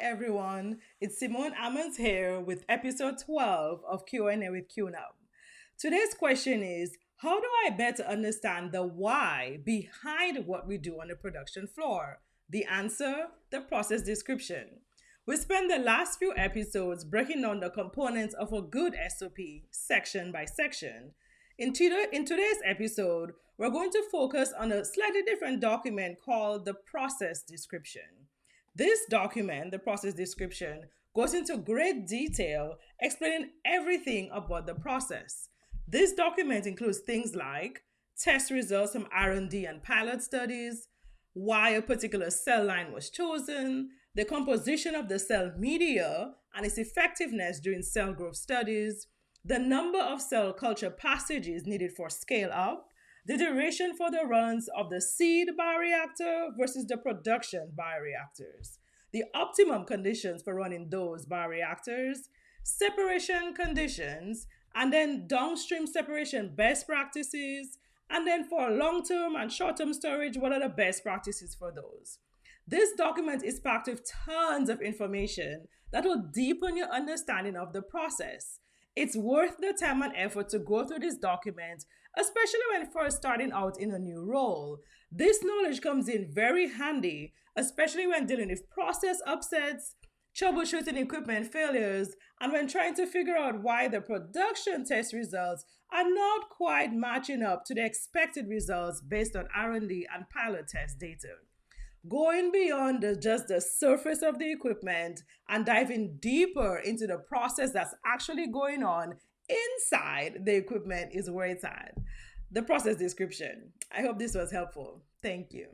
everyone. It's Simone Ammons here with episode 12 of Q&A with QuneUp. Today's question is, how do I better understand the why behind what we do on the production floor? The answer, the process description. We spent the last few episodes breaking down the components of a good SOP section by section. In today's episode, we're going to focus on a slightly different document called the process description. This document, the process description, goes into great detail explaining everything about the process. This document includes things like test results from R&D and pilot studies, why a particular cell line was chosen, the composition of the cell media and its effectiveness during cell growth studies, the number of cell culture passages needed for scale up, the duration for the runs of the seed bioreactor versus the production bioreactors, the optimum conditions for running those bioreactors, separation conditions, and then downstream separation best practices, and then for long-term and short-term storage, what are the best practices for those? This document is packed with tons of information that will deepen your understanding of the process. It's worth the time and effort to go through this document, especially when first starting out in a new role. This knowledge comes in very handy, especially when dealing with process upsets, troubleshooting equipment failures, and when trying to figure out why the production test results are not quite matching up to the expected results based on R&D and pilot test data. Going beyond just the surface of the equipment and diving deeper into the process that's actually going on inside the equipment is where it's at. The process description. I hope this was helpful. Thank you.